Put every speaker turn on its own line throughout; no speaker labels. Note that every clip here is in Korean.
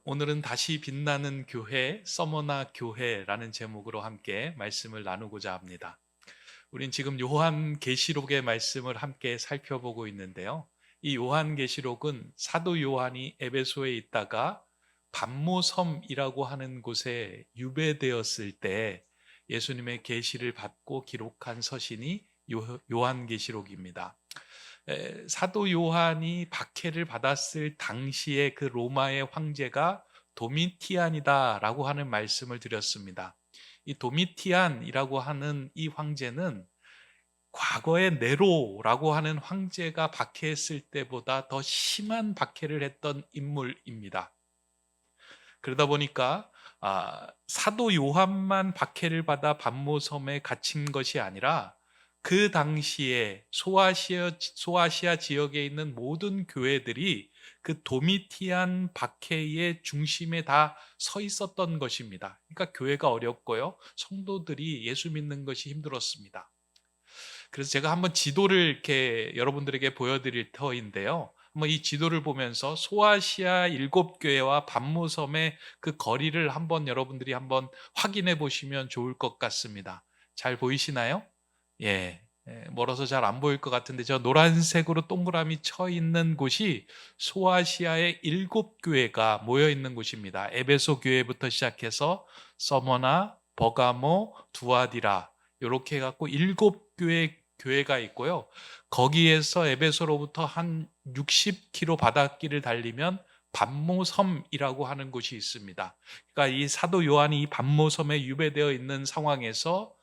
오늘은 다시 빛나는 교회, 서머나 교회라는 제목으로 함께 말씀을 나누고자 합니다. 우린 지금 요한계시록의 말씀을 함께 살펴보고 있는데요. 이 요한계시록은 사도 요한이 에베소에 있다가 반모섬이라고 하는 곳에 유배되었을 때 예수님의 계시를 받고 기록한 서신이 요한계시록입니다. 사도 요한이 박해를 받았을 당시에 그 로마의 황제가 도미티안이다라고 하는 말씀을 드렸습니다. 이 도미티안이라고 하는 이 황제는 과거의 네로라고 하는 황제가 박해했을 때보다 더 심한 박해를 했던 인물입니다. 그러다 보니까 사도 요한만 박해를 받아 반모섬에 갇힌 것이 아니라 그 당시에 소아시아 지역에 있는 모든 교회들이 그 도미티안 박해의 중심에 다 서 있었던 것입니다. 그러니까 교회가 어렵고요. 성도들이 예수 믿는 것이 힘들었습니다. 그래서 제가 한번 지도를 이렇게 여러분들에게 보여드릴 터인데요. 한번 이 지도를 보면서 소아시아 7교회와 반모섬의 그 거리를 한번 여러분들이 한번 확인해 보시면 좋을 것 같습니다. 잘 보이시나요? 예. 멀어서 잘 안 보일 것 같은데 저 노란색으로 동그라미 쳐 있는 곳이 소아시아의 7교회가 모여 있는 곳입니다. 에베소 교회부터 시작해서 서머나, 버가모, 두아디라 이렇게 해갖고 7교회가 있고요. 거기에서 에베소로부터 한 60km 바닷길을 달리면 반모섬이라고 하는 곳이 있습니다. 그러니까 이 사도 요한이 이 반모섬에 유배되어 있는 상황에서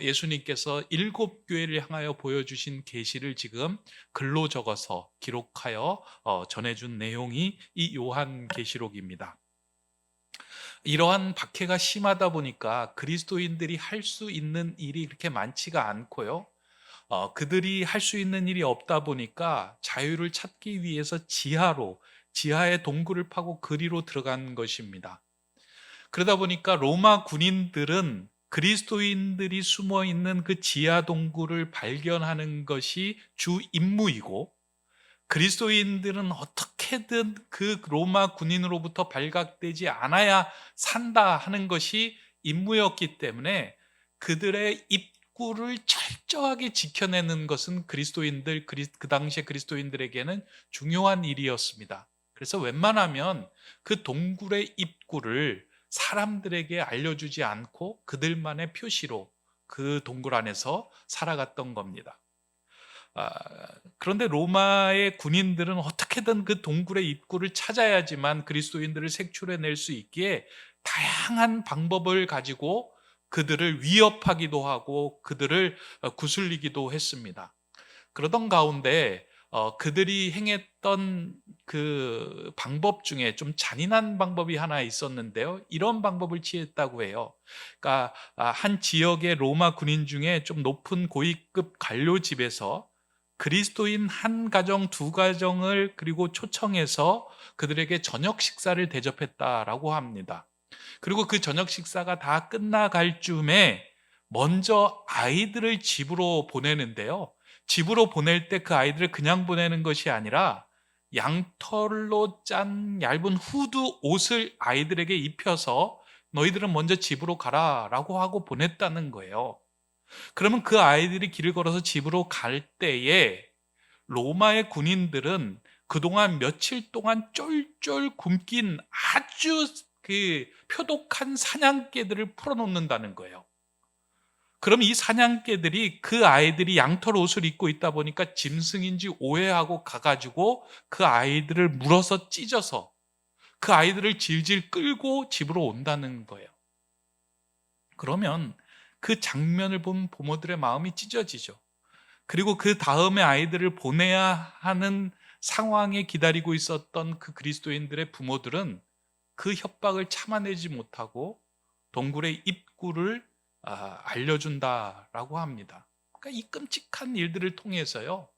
예수님께서 7교회를 향하여 보여주신 계시를 지금 글로 적어서 기록하여 전해준 내용이 이 요한계시록입니다. 이러한 박해가 심하다 보니까 그리스도인들이 할 수 있는 일이 그렇게 많지가 않고요. 그들이 할 수 있는 일이 없다 보니까 자유를 찾기 위해서 지하의 동굴을 파고 그리로 들어간 것입니다. 그러다 보니까 로마 군인들은 그리스도인들이 숨어 있는 그 지하 동굴을 발견하는 것이 주 임무이고, 그리스도인들은 어떻게든 그 로마 군인으로부터 발각되지 않아야 산다 하는 것이 임무였기 때문에 그들의 입구를 철저하게 지켜내는 것은 그 당시에 그리스도인들에게는 중요한 일이었습니다. 그래서 웬만하면 그 동굴의 입구를 사람들에게 알려주지 않고 그들만의 표시로 그 동굴 안에서 살아갔던 겁니다. 아, 그런데 로마의 군인들은 어떻게든 그 동굴의 입구를 찾아야지만 그리스도인들을 색출해낼 수 있기에 다양한 방법을 가지고 그들을 위협하기도 하고 그들을 구슬리기도 했습니다. 그러던 가운데 그들이 행했던 그 방법 중에 좀 잔인한 방법이 하나 있었는데요. 이런 방법을 취했다고 해요. 그러니까 한 지역의 로마 군인 중에 좀 높은 고위급 관료 집에서 그리스도인 한 가정, 두 가정을 그리고 초청해서 그들에게 저녁 식사를 대접했다라고 합니다. 그리고 그 저녁 식사가 다 끝나갈 즈음에 먼저 아이들을 집으로 보내는데요. 집으로 보낼 때 그 아이들을 그냥 보내는 것이 아니라 양털로 짠 얇은 후드 옷을 아이들에게 입혀서 너희들은 먼저 집으로 가라라고 하고 보냈다는 거예요. 그러면 그 아이들이 길을 걸어서 집으로 갈 때에 로마의 군인들은 그동안 며칠 동안 쫄쫄 굶긴 아주 그 표독한 사냥개들을 풀어놓는다는 거예요. 그럼 이 사냥개들이 그 아이들이 양털 옷을 입고 있다 보니까 짐승인지 오해하고 가가지고 그 아이들을 물어서 찢어서 그 아이들을 질질 끌고 집으로 온다는 거예요. 그러면 그 장면을 본 부모들의 마음이 찢어지죠. 그리고 그 다음에 아이들을 보내야 하는 상황에 기다리고 있었던 그 그리스도인들의 부모들은 그 협박을 참아내지 못하고 동굴의 입구를 알려준다라고 합니다. 그러니까 이 끔찍한 일들을 통해서요,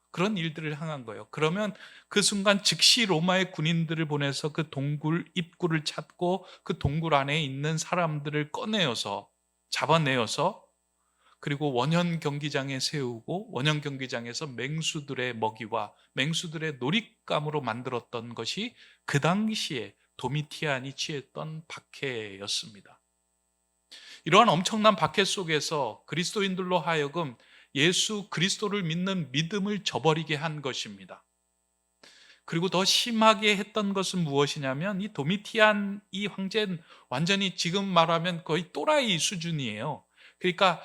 그런 일들을 향한 거예요. 그러면 그 순간 즉시 로마의 군인들을 보내서 그 동굴 입구를 찾고 그 동굴 안에 있는 사람들을 잡아내어서 그리고 원형 경기장에 세우고 원형 경기장에서 맹수들의 먹이와 맹수들의 놀잇감으로 만들었던 것이 그 당시에 도미티안이 취했던 박해였습니다. 이러한 엄청난 박해 속에서 그리스도인들로 하여금 예수 그리스도를 믿는 믿음을 저버리게 한 것입니다. 그리고 더 심하게 했던 것은 무엇이냐면 이 도미티안 이 황제는 완전히 지금 말하면 거의 또라이 수준이에요. 그러니까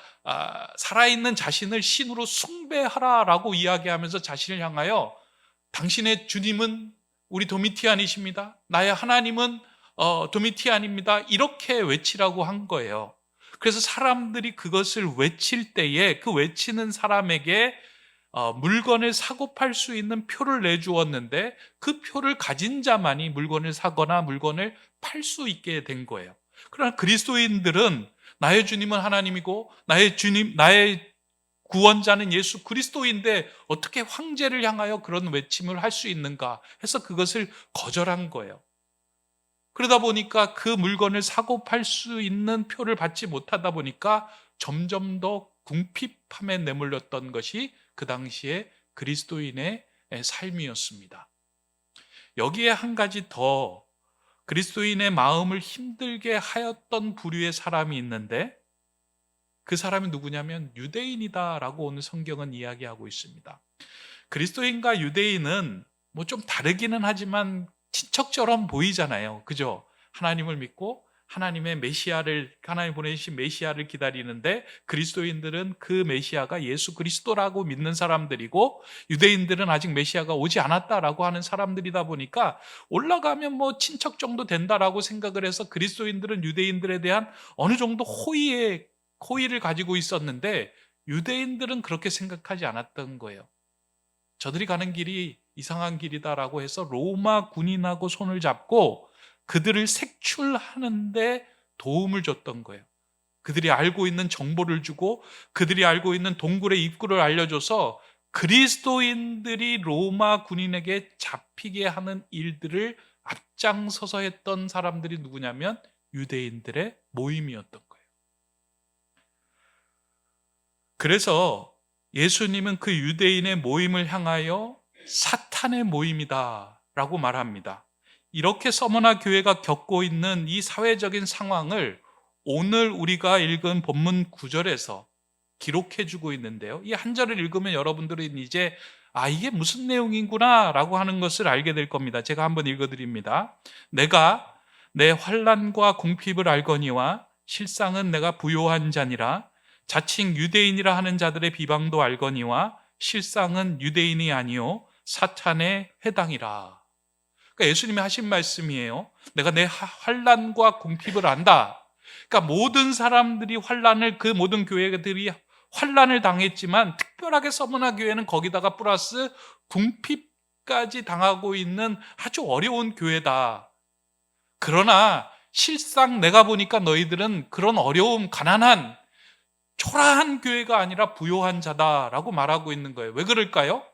살아있는 자신을 신으로 숭배하라라고 이야기하면서 자신을 향하여 당신의 주님은 우리 도미티안이십니다. 나의 하나님은 도미티안입니다. 이렇게 외치라고 한 거예요. 그래서 사람들이 그것을 외칠 때에 그 외치는 사람에게 물건을 사고 팔 수 있는 표를 내주었는데 그 표를 가진 자만이 물건을 사거나 물건을 팔 수 있게 된 거예요. 그러나 그리스도인들은 나의 주님은 하나님이고 나의 주님, 나의 구원자는 예수 그리스도인데 어떻게 황제를 향하여 그런 외침을 할 수 있는가 해서 그것을 거절한 거예요. 그러다 보니까 그 물건을 사고 팔 수 있는 표를 받지 못하다 보니까 점점 더 궁핍함에 내몰렸던 것이 그 당시에 그리스도인의 삶이었습니다. 여기에 한 가지 더 그리스도인의 마음을 힘들게 하였던 부류의 사람이 있는데 그 사람이 누구냐면 유대인이다라고 오늘 성경은 이야기하고 있습니다. 그리스도인과 유대인은 뭐 좀 다르기는 하지만 친척처럼 보이잖아요. 그죠? 하나님을 믿고 하나님 보내신 메시아를 기다리는데 그리스도인들은 그 메시아가 예수 그리스도라고 믿는 사람들이고 유대인들은 아직 메시아가 오지 않았다라고 하는 사람들이다 보니까 올라가면 뭐 친척 정도 된다라고 생각을 해서 그리스도인들은 유대인들에 대한 어느 정도 호의를 가지고 있었는데 유대인들은 그렇게 생각하지 않았던 거예요. 저들이 가는 길이 이상한 길이다라고 해서 로마 군인하고 손을 잡고 그들을 색출하는데 도움을 줬던 거예요. 그들이 알고 있는 정보를 주고 그들이 알고 있는 동굴의 입구를 알려줘서 그리스도인들이 로마 군인에게 잡히게 하는 일들을 앞장서서 했던 사람들이 누구냐면 유대인들의 모임이었던 거예요. 그래서 예수님은 그 유대인의 모임을 향하여 사탄의 모임이다 라고 말합니다. 이렇게 서머나 교회가 겪고 있는 이 사회적인 상황을 오늘 우리가 읽은 본문 9절에서 기록해 주고 있는데요. 이 한 절을 읽으면 여러분들은 이제 이게 무슨 내용이구나 라고 하는 것을 알게 될 겁니다. 제가 한번 읽어드립니다. 내가 내 환난과 궁핍을 알거니와 실상은 내가 부요한 자니라. 자칭 유대인이라 하는 자들의 비방도 알거니와 실상은 유대인이 아니요 사탄의 회당이라. 그러니까 예수님이 하신 말씀이에요. 내가 내 환난과 궁핍을 안다. 그러니까 모든 사람들이 그 모든 교회들이 환난을 당했지만 특별하게 서머나 교회는 거기다가 플러스 궁핍까지 당하고 있는 아주 어려운 교회다. 그러나 실상 내가 보니까 너희들은 그런 어려움, 가난한 초라한 교회가 아니라 부요한 자다라고 말하고 있는 거예요. 왜 그럴까요?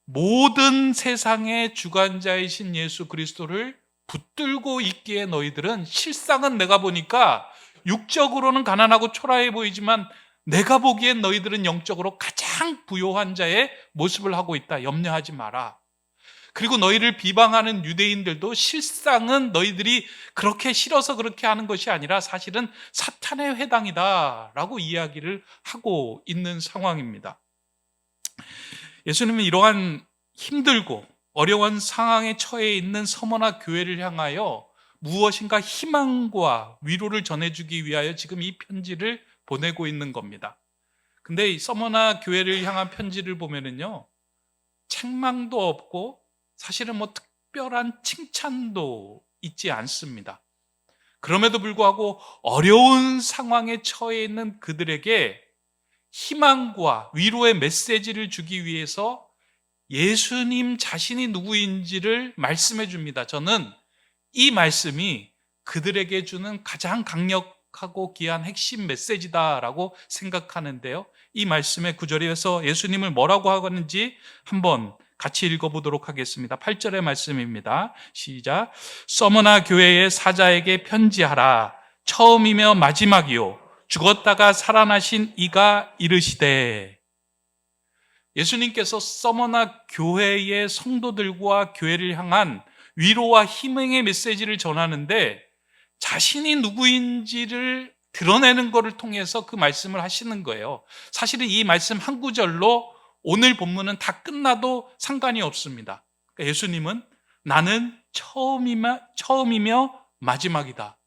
모든 세상의 주관자이신 예수 그리스도를 붙들고 있기에 너희들은 실상은 내가 보니까 육적으로는 가난하고 초라해 보이지만 내가 보기엔 너희들은 영적으로 가장 부요한 자의 모습을 하고 있다. 염려하지 마라. 그리고 너희를 비방하는 유대인들도 실상은 너희들이 그렇게 싫어서 그렇게 하는 것이 아니라 사실은 사탄의 회당이다 라고 이야기를 하고 있는 상황입니다. 예수님은 이러한 힘들고 어려운 상황에 처해 있는 서머나 교회를 향하여 무엇인가 희망과 위로를 전해주기 위하여 지금 이 편지를 보내고 있는 겁니다. 근데 이 서머나 교회를 향한 편지를 보면은요, 책망도 없고 사실은 뭐 특별한 칭찬도 있지 않습니다. 그럼에도 불구하고 어려운 상황에 처해 있는 그들에게 희망과 위로의 메시지를 주기 위해서 예수님 자신이 누구인지를 말씀해 줍니다. 저는 이 말씀이 그들에게 주는 가장 강력하고 귀한 핵심 메시지다라고 생각하는데요. 이 말씀의 구절에서 예수님을 뭐라고 하는지 한번 같이 읽어보도록 하겠습니다. 8절의 말씀입니다. 시작. 서머나 교회의 사자에게 편지하라. 처음이며 마지막이요 죽었다가 살아나신 이가 이르시되. 예수님께서 서머나 교회의 성도들과 교회를 향한 위로와 희망의 메시지를 전하는데 자신이 누구인지를 드러내는 것을 통해서 그 말씀을 하시는 거예요. 사실은 이 말씀 한 구절로 오늘 본문은 다 끝나도 상관이 없습니다. 그러니까 예수님은 나는 처음이며 마지막이다.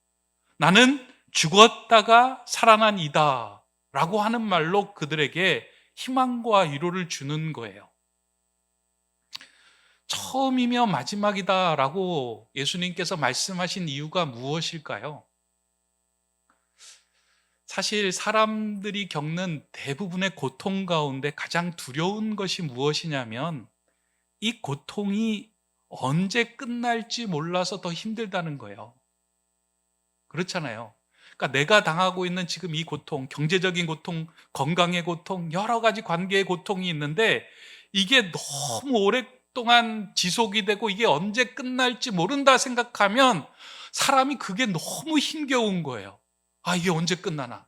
나는 죽었다가 살아난 이다 라고 하는 말로 그들에게 희망과 위로를 주는 거예요. 처음이며 마지막이다 라고 예수님께서 말씀하신 이유가 무엇일까요? 사실 사람들이 겪는 대부분의 고통 가운데 가장 두려운 것이 무엇이냐면 이 고통이 언제 끝날지 몰라서 더 힘들다는 거예요. 그렇잖아요. 그러니까 내가 당하고 있는 지금 이 고통, 경제적인 고통, 건강의 고통, 여러 가지 관계의 고통이 있는데 이게 너무 오랫동안 지속이 되고 이게 언제 끝날지 모른다 생각하면 사람이 그게 너무 힘겨운 거예요. 아, 이게 언제 끝나나?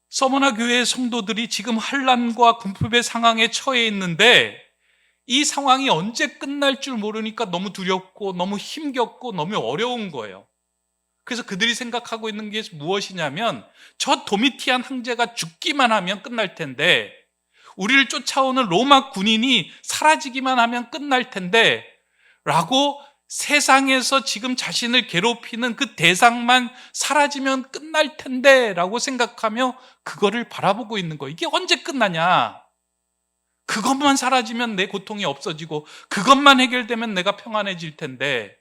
서머나 교회의 성도들이 지금 환난과 궁핍의 상황에 처해 있는데 이 상황이 언제 끝날 줄 모르니까 너무 두렵고 너무 힘겹고 너무 어려운 거예요. 그래서 그들이 생각하고 있는 게 무엇이냐면 저 도미티안 황제가 죽기만 하면 끝날 텐데 우리를 쫓아오는 로마 군인이 사라지기만 하면 끝날 텐데 라고 세상에서 지금 자신을 괴롭히는 그 대상만 사라지면 끝날 텐데 라고 생각하며 그거를 바라보고 있는 거예요. 이게 언제 끝나냐? 그것만 사라지면 내 고통이 없어지고 그것만 해결되면 내가 평안해질 텐데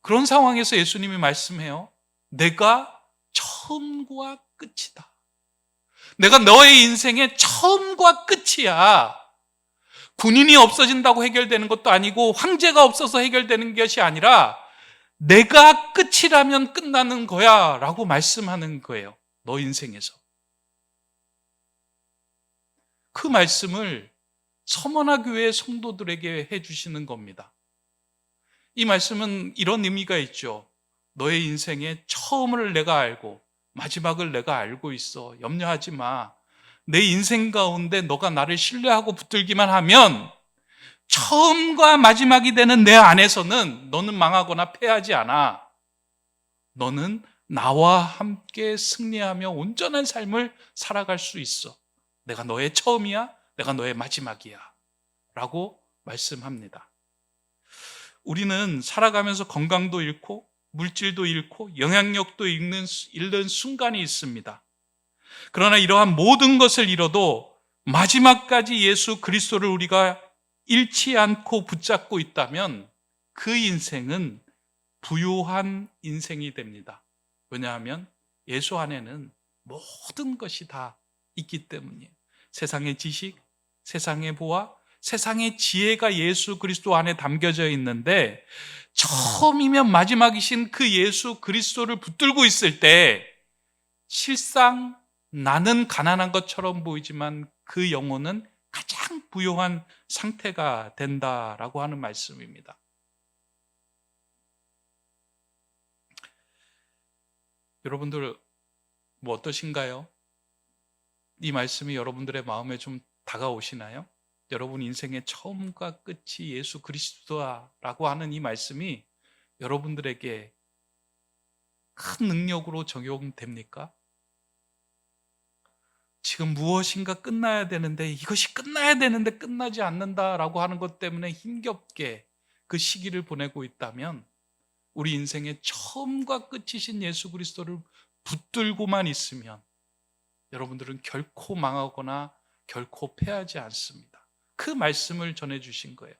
그런 상황에서 예수님이 말씀해요. 내가 처음과 끝이다. 내가 너의 인생의 처음과 끝이야. 군인이 없어진다고 해결되는 것도 아니고 황제가 없어서 해결되는 것이 아니라 내가 끝이라면 끝나는 거야 라고 말씀하는 거예요. 너 인생에서. 그 말씀을 서머나 교회 성도들에게 해주시는 겁니다. 이 말씀은 이런 의미가 있죠. 너의 인생의 처음을 내가 알고 마지막을 내가 알고 있어. 염려하지 마. 내 인생 가운데 너가 나를 신뢰하고 붙들기만 하면 처음과 마지막이 되는 내 안에서는 너는 망하거나 패하지 않아. 너는 나와 함께 승리하며 온전한 삶을 살아갈 수 있어. 내가 너의 처음이야. 내가 너의 마지막이야. 라고 말씀합니다. 우리는 살아가면서 건강도 잃고 물질도 잃고 영향력도 잃는 순간이 있습니다. 그러나 이러한 모든 것을 잃어도 마지막까지 예수 그리스도를 우리가 잃지 않고 붙잡고 있다면 그 인생은 부유한 인생이 됩니다. 왜냐하면 예수 안에는 모든 것이 다 있기 때문이에요. 세상의 지식, 세상의 보아, 세상의 지혜가 예수 그리스도 안에 담겨져 있는데 처음이면 마지막이신 그 예수 그리스도를 붙들고 있을 때 실상 나는 가난한 것처럼 보이지만 그 영혼은 가장 부유한 상태가 된다라고 하는 말씀입니다. 여러분들 뭐 어떠신가요? 이 말씀이 여러분들의 마음에 좀 다가오시나요? 여러분 인생의 처음과 끝이 예수 그리스도라고 하는 이 말씀이 여러분들에게 큰 능력으로 적용됩니까? 지금 무엇인가 끝나야 되는데 이것이 끝나야 되는데 끝나지 않는다라고 하는 것 때문에 힘겹게 그 시기를 보내고 있다면 우리 인생의 처음과 끝이신 예수 그리스도를 붙들고만 있으면 여러분들은 결코 망하거나 결코 패하지 않습니다. 그 말씀을 전해주신 거예요.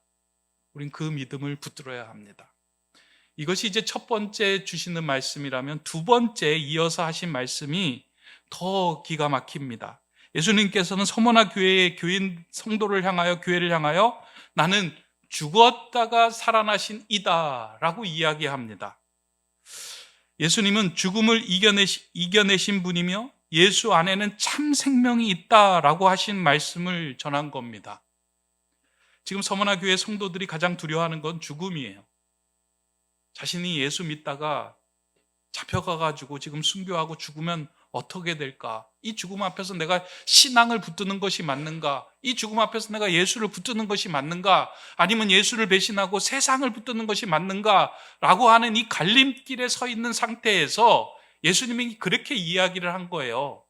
우린 그 믿음을 붙들어야 합니다. 이것이 이제 첫 번째 주시는 말씀이라면 두 번째 이어서 하신 말씀이 더 기가 막힙니다. 예수님께서는 서머나 교회의 교인 성도를 향하여 교회를 향하여 나는 죽었다가 살아나신 이다 라고 이야기합니다. 예수님은 죽음을 이겨내신 분이며 예수 안에는 참 생명이 있다라고 하신 말씀을 전한 겁니다. 지금 서머나 교회 성도들이 가장 두려워하는 건 죽음이에요. 자신이 예수 믿다가 잡혀가가지고 지금 순교하고 죽으면 어떻게 될까? 이 죽음 앞에서 내가 신앙을 붙드는 것이 맞는가? 이 죽음 앞에서 내가 예수를 붙드는 것이 맞는가? 아니면 예수를 배신하고 세상을 붙드는 것이 맞는가? 라고 하는 이 갈림길에 서 있는 상태에서 예수님이 그렇게 이야기를 한 거예요.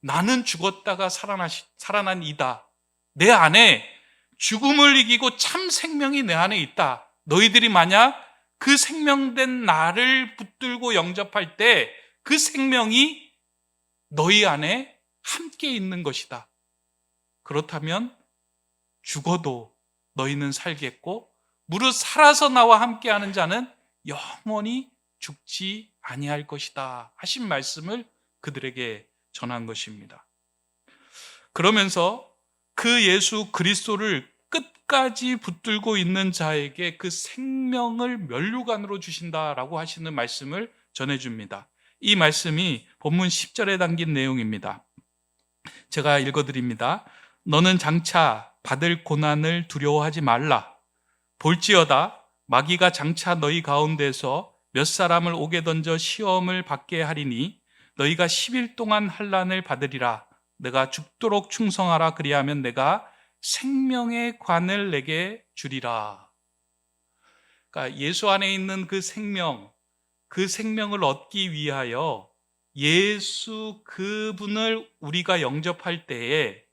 나는 죽었다가 살아난 이다. 내 안에 죽음을 이기고 참 생명이 내 안에 있다. 너희들이 만약 그 생명된 나를 붙들고 영접할 때 그 생명이 너희 안에 함께 있는 것이다. 그렇다면 죽어도 너희는 살겠고 무릇 살아서 나와 함께하는 자는 영원히 죽지 아니할 것이다 하신 말씀을 그들에게 전한 것입니다. 그러면서 그 예수 그리스도를 끝까지 붙들고 있는 자에게 그 생명을 면류관으로 주신다라고 하시는 말씀을 전해줍니다. 이 말씀이 본문 10절에 담긴 내용입니다. 제가 읽어드립니다. 너는 장차 받을 고난을 두려워하지 말라. 볼지어다 마귀가 장차 너희 가운데서 몇 사람을 옥에 던져 시험을 받게 하리니 너희가 10일 동안 환난을 받으리라. 내가 죽도록 충성하라. 그리하면 내가 생명의 관을 내게 주리라. 그러니까 예수 안에 있는 그 생명을 얻기 위하여 예수 그분을 우리가 영접할 때에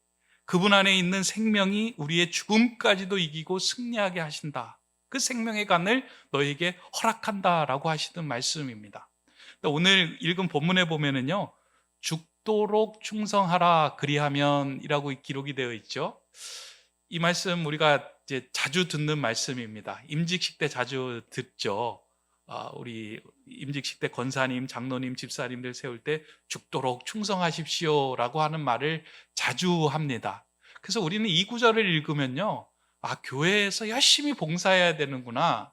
그분 안에 있는 생명이 우리의 죽음까지도 이기고 승리하게 하신다. 그 생명의 관을 너에게 허락한다라고 하시는 말씀입니다. 오늘 읽은 본문에 보면은요, 죽도록 충성하라 그리하면이라고 기록이 되어 있죠. 이 말씀 우리가 이제 자주 듣는 말씀입니다. 임직식 때 자주 듣죠. 우리 임직식 때 권사님, 장로님, 집사님들 세울 때 죽도록 충성하십시오라고 하는 말을 자주 합니다. 그래서 우리는 이 구절을 읽으면요, 교회에서 열심히 봉사해야 되는구나,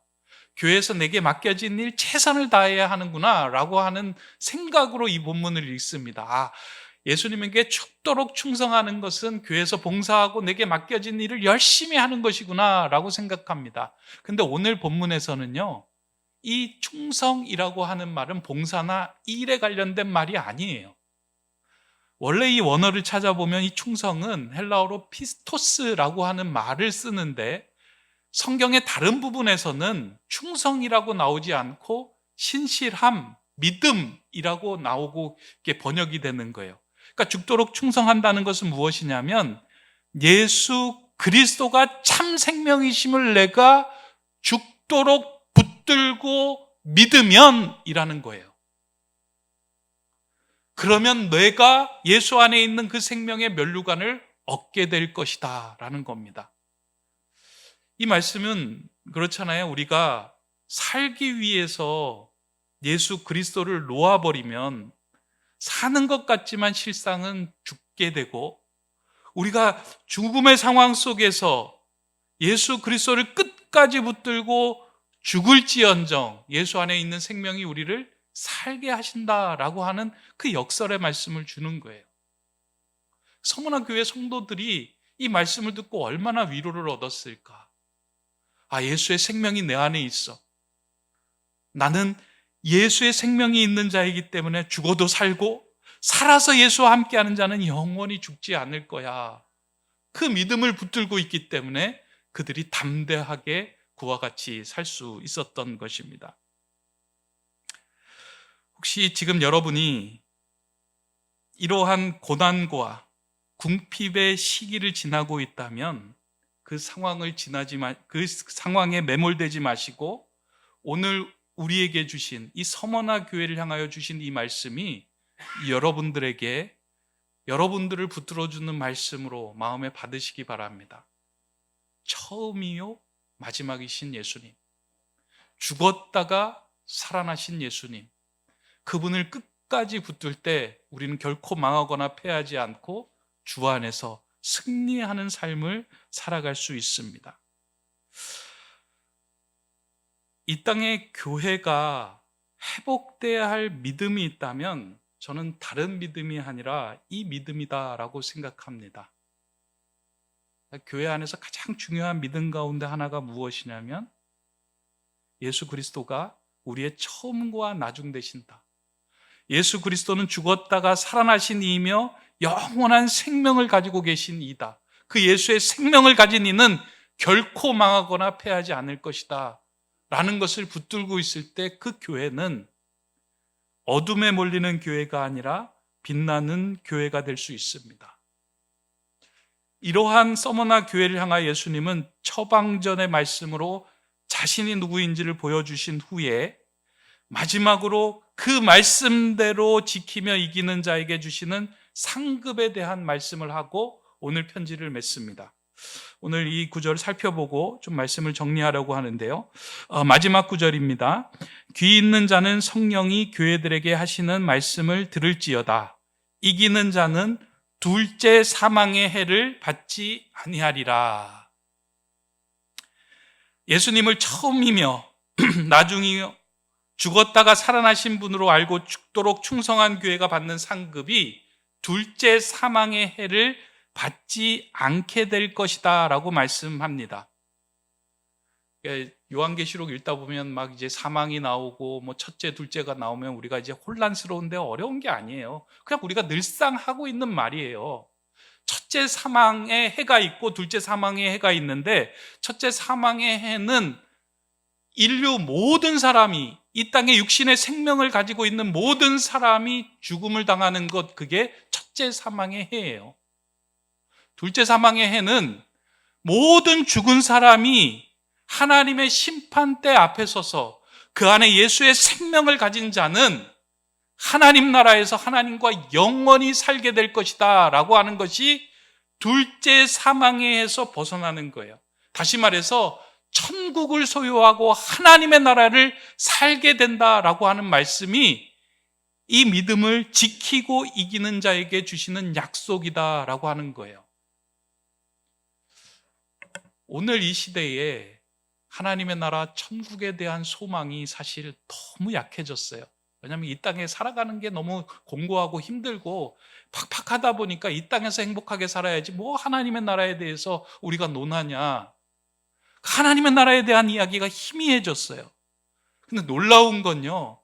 교회에서 내게 맡겨진 일 최선을 다해야 하는구나 라고 하는 생각으로 이 본문을 읽습니다. 예수님에게 죽도록 충성하는 것은 교회에서 봉사하고 내게 맡겨진 일을 열심히 하는 것이구나 라고 생각합니다. 근데 오늘 본문에서는요, 이 충성이라고 하는 말은 봉사나 일에 관련된 말이 아니에요. 원래 이 원어를 찾아보면 이 충성은 헬라어로 피스토스라고 하는 말을 쓰는데 성경의 다른 부분에서는 충성이라고 나오지 않고 신실함, 믿음이라고 나오고 이게 번역이 되는 거예요. 그러니까 죽도록 충성한다는 것은 무엇이냐면 예수 그리스도가 참 생명이심을 내가 죽도록 붙들고 믿으면이라는 거예요. 그러면 내가 예수 안에 있는 그 생명의 면류관을 얻게 될 것이다 라는 겁니다. 이 말씀은 그렇잖아요. 우리가 살기 위해서 예수 그리스도를 놓아버리면 사는 것 같지만 실상은 죽게 되고, 우리가 죽음의 상황 속에서 예수 그리스도를 끝까지 붙들고 죽을지언정 예수 안에 있는 생명이 우리를 살게 하신다라고 하는 그 역설의 말씀을 주는 거예요. 서문화 교회 성도들이 이 말씀을 듣고 얼마나 위로를 얻었을까? 예수의 생명이 내 안에 있어. 나는 예수의 생명이 있는 자이기 때문에 죽어도 살고 살아서 예수와 함께하는 자는 영원히 죽지 않을 거야. 그 믿음을 붙들고 있기 때문에 그들이 담대하게 그와 같이 살 수 있었던 것입니다. 혹시 지금 여러분이 이러한 고난과 궁핍의 시기를 지나고 있다면 그 상황에 매몰되지 마시고 오늘 우리에게 주신 이 서머나 교회를 향하여 주신 이 말씀이 여러분들에게 여러분들을 붙들어주는 말씀으로 마음에 받으시기 바랍니다. 처음이요 마지막이신 예수님, 죽었다가 살아나신 예수님, 그분을 끝까지 붙들 때 우리는 결코 망하거나 패하지 않고 주 안에서 승리하는 삶을 살아갈 수 있습니다. 이 땅에 교회가 회복돼야 할 믿음이 있다면 저는 다른 믿음이 아니라 이 믿음이다라고 생각합니다. 교회 안에서 가장 중요한 믿음 가운데 하나가 무엇이냐면 예수 그리스도가 우리의 처음과 나중 되신다. 예수 그리스도는 죽었다가 살아나신 이이며 영원한 생명을 가지고 계신 이다. 그 예수의 생명을 가진 이는 결코 망하거나 패하지 않을 것이다 라는 것을 붙들고 있을 때 그 교회는 어둠에 몰리는 교회가 아니라 빛나는 교회가 될 수 있습니다. 이러한 서머나 교회를 향하여 예수님은 처방전의 말씀으로 자신이 누구인지를 보여주신 후에 마지막으로 그 말씀대로 지키며 이기는 자에게 주시는 상급에 대한 말씀을 하고 오늘 편지를 맺습니다. 오늘 이 구절을 살펴보고 좀 말씀을 정리하려고 하는데요. 마지막 구절입니다. 귀 있는 자는 성령이 교회들에게 하시는 말씀을 들을지어다. 이기는 자는 둘째 사망의 해를 받지 아니하리라. 예수님을 처음이며 나중이며 죽었다가 살아나신 분으로 알고 죽도록 충성한 교회가 받는 상급이 둘째 사망의 해를 받지 않게 될 것이다 라고 말씀합니다. 요한계시록 읽다 보면 막 이제 사망이 나오고 뭐 첫째, 둘째가 나오면 우리가 이제 혼란스러운데 어려운 게 아니에요. 그냥 우리가 늘상 하고 있는 말이에요. 첫째 사망의 해가 있고 둘째 사망의 해가 있는데 첫째 사망의 해는 인류 모든 사람이 이 땅에 육신의 생명을 가지고 있는 모든 사람이 죽음을 당하는 것, 그게 첫째 사망의 해예요. 둘째 사망의 해는 모든 죽은 사람이 하나님의 심판대 앞에 서서 그 안에 예수의 생명을 가진 자는 하나님 나라에서 하나님과 영원히 살게 될 것이다 라고 하는 것이 둘째 사망의 해에서 벗어나는 거예요. 다시 말해서 천국을 소유하고 하나님의 나라를 살게 된다라고 하는 말씀이 이 믿음을 지키고 이기는 자에게 주시는 약속이다라고 하는 거예요. 오늘 이 시대에 하나님의 나라 천국에 대한 소망이 사실 너무 약해졌어요. 왜냐하면 이 땅에 살아가는 게 너무 공고하고 힘들고 팍팍하다 보니까 이 땅에서 행복하게 살아야지 뭐 하나님의 나라에 대해서 우리가 논하냐. 하나님의 나라에 대한 이야기가 희미해졌어요. 근데 놀라운 건요,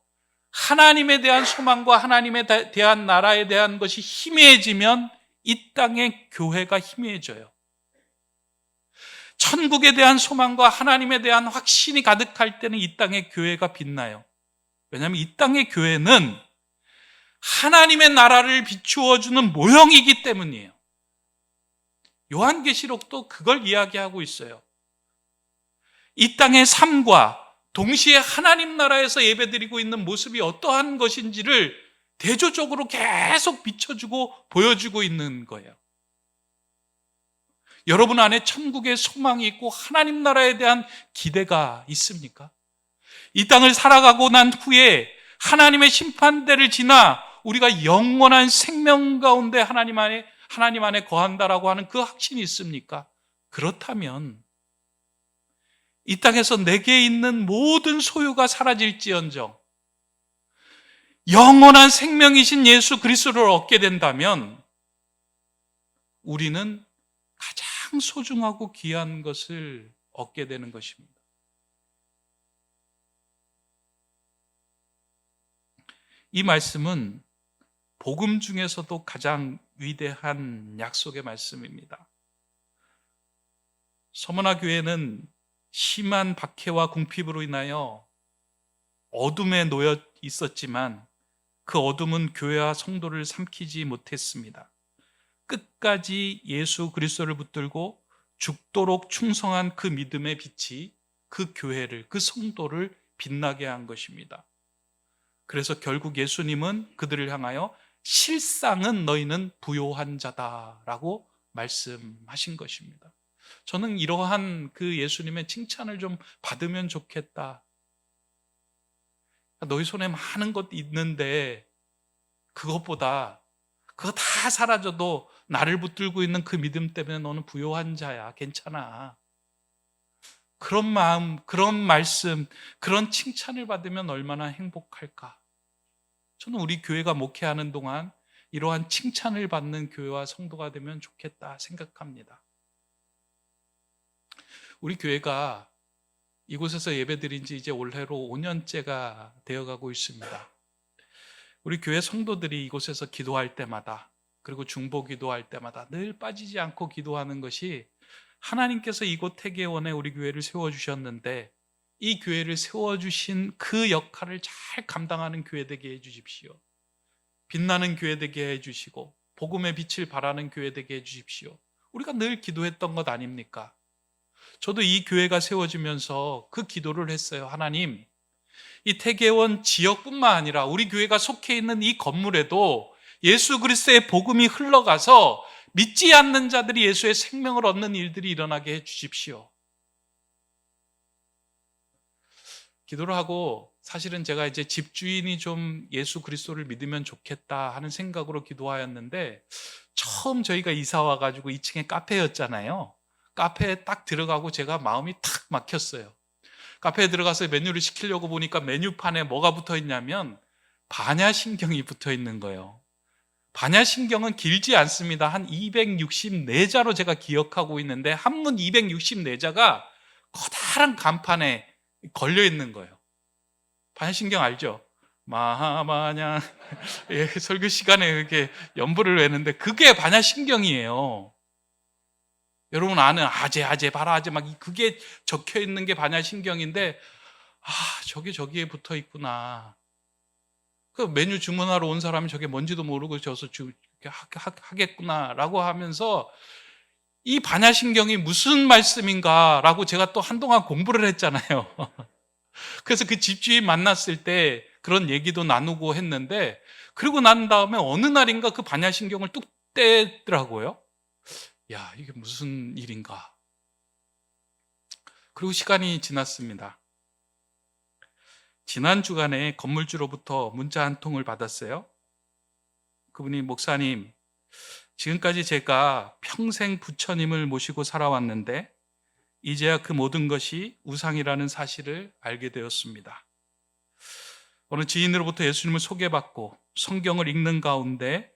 하나님에 대한 소망과 하나님에 대한 나라에 대한 것이 희미해지면 이 땅의 교회가 희미해져요. 천국에 대한 소망과 하나님에 대한 확신이 가득할 때는 이 땅의 교회가 빛나요. 왜냐하면 이 땅의 교회는 하나님의 나라를 비추어주는 모형이기 때문이에요. 요한계시록도 그걸 이야기하고 있어요. 이 땅의 삶과 동시에 하나님 나라에서 예배드리고 있는 모습이 어떠한 것인지를 대조적으로 계속 비춰주고 보여주고 있는 거예요. 여러분 안에 천국의 소망이 있고 하나님 나라에 대한 기대가 있습니까? 이 땅을 살아가고 난 후에 하나님의 심판대를 지나 우리가 영원한 생명 가운데 하나님 안에 거한다라고 하는 그 확신이 있습니까? 그렇다면 이 땅에서 내게 있는 모든 소유가 사라질지언정 영원한 생명이신 예수 그리스도를 얻게 된다면 우리는 가장 소중하고 귀한 것을 얻게 되는 것입니다. 이 말씀은 복음 중에서도 가장 위대한 약속의 말씀입니다. 서머나 교회는 심한 박해와 궁핍으로 인하여 어둠에 놓여 있었지만 그 어둠은 교회와 성도를 삼키지 못했습니다. 끝까지 예수 그리스도를 붙들고 죽도록 충성한 그 믿음의 빛이 그 교회를, 그 성도를 빛나게 한 것입니다. 그래서 결국 예수님은 그들을 향하여 실상은 너희는 부요한 자다라고 말씀하신 것입니다. 저는 이러한 그 예수님의 칭찬을 좀 받으면 좋겠다. 너희 손에 많은 것 있는데 그것보다 그거 다 사라져도 나를 붙들고 있는 그 믿음 때문에 너는 부요한 자야. 괜찮아. 그런 마음, 그런 말씀, 그런 칭찬을 받으면 얼마나 행복할까? 저는 우리 교회가 목회하는 동안 이러한 칭찬을 받는 교회와 성도가 되면 좋겠다 생각합니다. 우리 교회가 이곳에서 예배드린 지 이제 올해로 5년째가 되어가고 있습니다. 우리 교회 성도들이 이곳에서 기도할 때마다, 그리고 중보 기도할 때마다 늘 빠지지 않고 기도하는 것이, 하나님께서 이곳 태계원에 우리 교회를 세워주셨는데 이 교회를 세워주신 그 역할을 잘 감당하는 교회 되게 해주십시오. 빛나는 교회 되게 해주시고 복음의 빛을 발하는 교회 되게 해주십시오. 우리가 늘 기도했던 것 아닙니까? 저도 이 교회가 세워지면서 그 기도를 했어요. 하나님, 이 태계원 지역뿐만 아니라 우리 교회가 속해 있는 이 건물에도 예수 그리스도의 복음이 흘러가서 믿지 않는 자들이 예수의 생명을 얻는 일들이 일어나게 해 주십시오. 기도를 하고, 사실은 제가 이제 집주인이 좀 예수 그리스도를 믿으면 좋겠다 하는 생각으로 기도하였는데, 처음 저희가 이사 와가지고 2층에 카페였잖아요. 카페에 딱 들어가고 제가 마음이 탁 막혔어요. 카페에 들어가서 메뉴를 시키려고 보니까 메뉴판에 뭐가 붙어 있냐면 반야신경이 붙어 있는 거예요. 반야신경은 길지 않습니다. 한 264자로 제가 기억하고 있는데 한문 264자가 커다란 간판에 걸려 있는 거예요. 반야신경 알죠? 마하마냐 예, 설교 시간에 이렇게 연부를 외는데 그게 반야신경이에요. 여러분 아는 아제 바라아제 막 그게 적혀 있는 게 반야신경인데, 저기에 붙어 있구나. 그 메뉴 주문하러 온 사람이 저게 뭔지도 모르고 저서 하겠구나라고 하면서 이 반야신경이 무슨 말씀인가라고 제가 또 한동안 공부를 했잖아요. 그래서 그 집주인 만났을 때 그런 얘기도 나누고 했는데, 그리고 난 다음에 어느 날인가 그 반야신경을 뚝 떼더라고요. 야, 이게 무슨 일인가. 그리고 시간이 지났습니다. 지난 주간에 건물주로부터 문자 한 통을 받았어요. 그분이, 목사님, 지금까지 제가 평생 부처님을 모시고 살아왔는데 이제야 그 모든 것이 우상이라는 사실을 알게 되었습니다. 어느 지인으로부터 예수님을 소개받고 성경을 읽는 가운데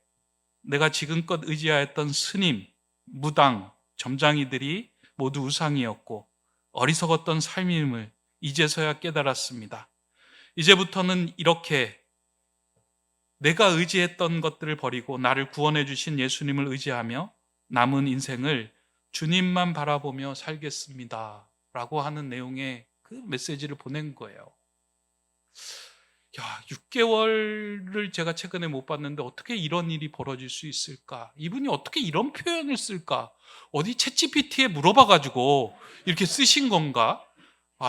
내가 지금껏 의지하였던 스님, 무당, 점장이들이 모두 우상이었고 어리석었던 삶임을 이제서야 깨달았습니다. 이제부터는 이렇게 내가 의지했던 것들을 버리고 나를 구원해 주신 예수님을 의지하며 남은 인생을 주님만 바라보며 살겠습니다 라고 하는 내용의 그 메시지를 보낸 거예요. 6개월을 제가 최근에 못 봤는데 어떻게 이런 일이 벌어질 수 있을까? 이분이 어떻게 이런 표현을 쓸까? 어디 챗GPT에 물어봐가지고 이렇게 쓰신 건가?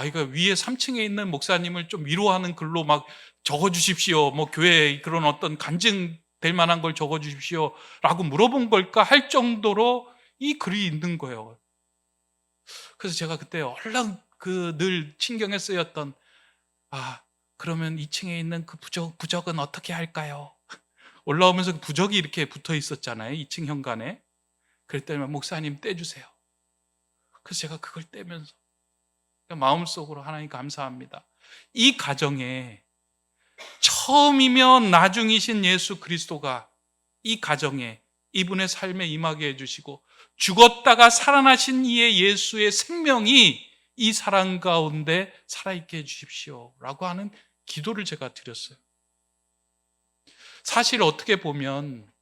이거 위에 3층에 있는 목사님을 좀 위로하는 글로 막 적어주십시오. 뭐 교회에 그런 어떤 간증될 만한 걸 적어주십시오. 라고 물어본 걸까 할 정도로 이 글이 있는 거예요. 그래서 제가 그때 얼른 늘 신경에 쓰였던, 그러면 2층에 있는 그 부적은 어떻게 할까요? 올라오면서 그 부적이 이렇게 붙어 있었잖아요. 2층 현관에. 그럴 때면 목사님 떼주세요. 그래서 제가 그걸 떼면서 마음속으로 하나님 감사합니다. 이 가정에 처음이며 나중이신 예수 그리스도가 이 가정에 이분의 삶에 임하게 해주시고 죽었다가 살아나신 이의 예수의 생명이 이 사랑 가운데 살아있게 해주십시오 라고 하는 기도를 제가 드렸어요. 사실 어떻게 보면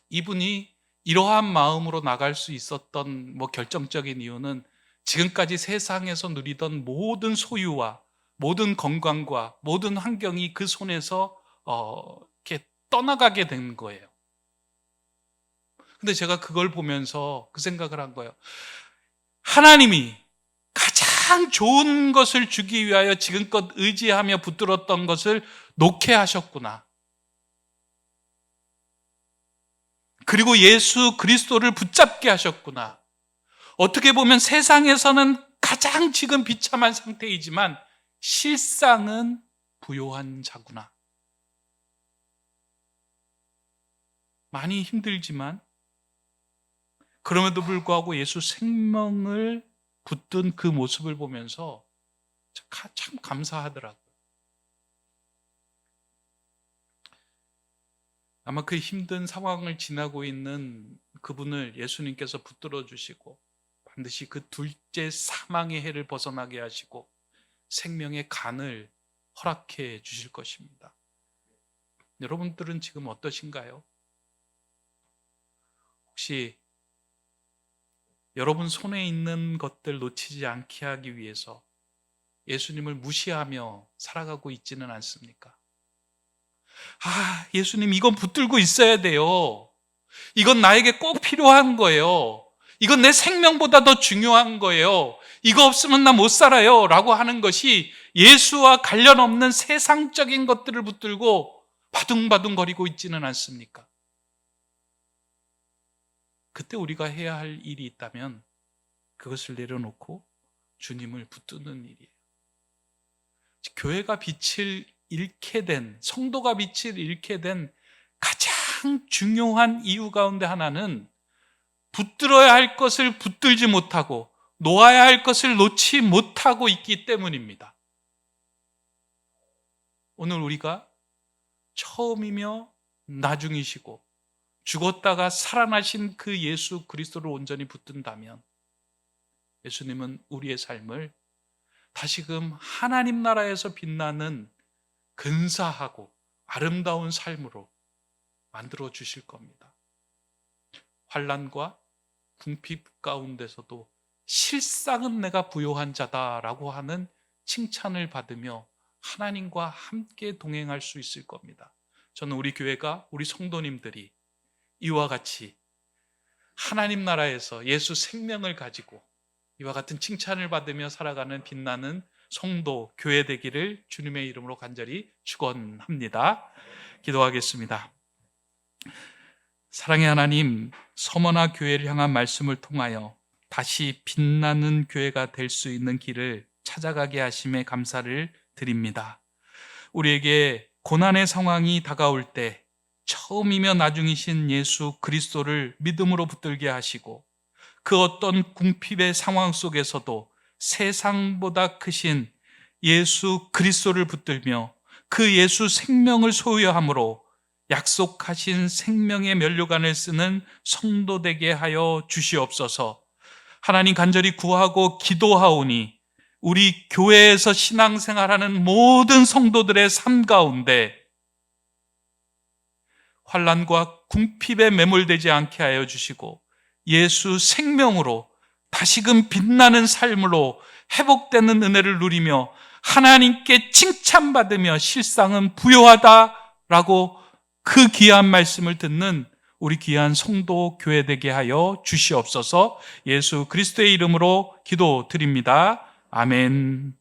이분이 이러한 마음으로 나갈 수 있었던 결정적인 이유는 지금까지 세상에서 누리던 모든 소유와 모든 건강과 모든 환경이 그 손에서 이렇게 떠나가게 된 거예요. 근데 제가 그걸 보면서 그 생각을 한 거예요. 하나님이 가장 좋은 것을 주기 위하여 지금껏 의지하며 붙들었던 것을 놓게 하셨구나. 그리고 예수 그리스도를 붙잡게 하셨구나. 어떻게 보면 세상에서는 가장 지금 비참한 상태이지만 실상은 부요한 자구나. 많이 힘들지만 그럼에도 불구하고 예수 생명을 붙든 그 모습을 보면서 참 감사하더라고요. 아마 그 힘든 상황을 지나고 있는 그분을 예수님께서 붙들어 주시고 반드시 그 둘째 사망의 해를 벗어나게 하시고 생명의 간을 허락해 주실 것입니다. 여러분들은 지금 어떠신가요? 혹시 여러분 손에 있는 것들 놓치지 않게 하기 위해서 예수님을 무시하며 살아가고 있지는 않습니까? 예수님 이건 붙들고 있어야 돼요. 이건 나에게 꼭 필요한 거예요. 이건 내 생명보다 더 중요한 거예요. 이거 없으면 나 못 살아요. 라고 하는 것이 예수와 관련 없는 세상적인 것들을 붙들고 바둥바둥거리고 있지는 않습니까? 그때 우리가 해야 할 일이 있다면 그것을 내려놓고 주님을 붙드는 일이에요. 교회가 빛을 잃게 된, 성도가 빛을 잃게 된 가장 중요한 이유 가운데 하나는 붙들어야 할 것을 붙들지 못하고 놓아야 할 것을 놓지 못하고 있기 때문입니다. 오늘 우리가 처음이며 나중이시고 죽었다가 살아나신 그 예수 그리스도를 온전히 붙든다면 예수님은 우리의 삶을 다시금 하나님 나라에서 빛나는 근사하고 아름다운 삶으로 만들어 주실 겁니다. 환난과 궁핍 가운데서도 실상은 내가 부요한 자다라고 하는 칭찬을 받으며 하나님과 함께 동행할 수 있을 겁니다. 저는 우리 교회가, 우리 성도님들이 이와 같이 하나님 나라에서 예수 생명을 가지고 이와 같은 칭찬을 받으며 살아가는 빛나는 성도, 교회 되기를 주님의 이름으로 간절히 축원합니다. 기도하겠습니다. 사랑의 하나님, 서머나 교회를 향한 말씀을 통하여 다시 빛나는 교회가 될 수 있는 길을 찾아가게 하심에 감사를 드립니다. 우리에게 고난의 상황이 다가올 때 처음이며 나중이신 예수 그리스도를 믿음으로 붙들게 하시고 그 어떤 궁핍의 상황 속에서도 세상보다 크신 예수 그리스도를 붙들며 그 예수 생명을 소유함으로 약속하신 생명의 면류관을 쓰는 성도 되게 하여 주시옵소서. 하나님 간절히 구하고 기도하오니 우리 교회에서 신앙생활하는 모든 성도들의 삶 가운데 환난과 궁핍에 매몰되지 않게 하여 주시고 예수 생명으로 다시금 빛나는 삶으로 회복되는 은혜를 누리며 하나님께 칭찬받으며 실상은 부요하다라고 그 귀한 말씀을 듣는 우리 귀한 성도 교회 되게 하여 주시옵소서. 예수 그리스도의 이름으로 기도드립니다. 아멘.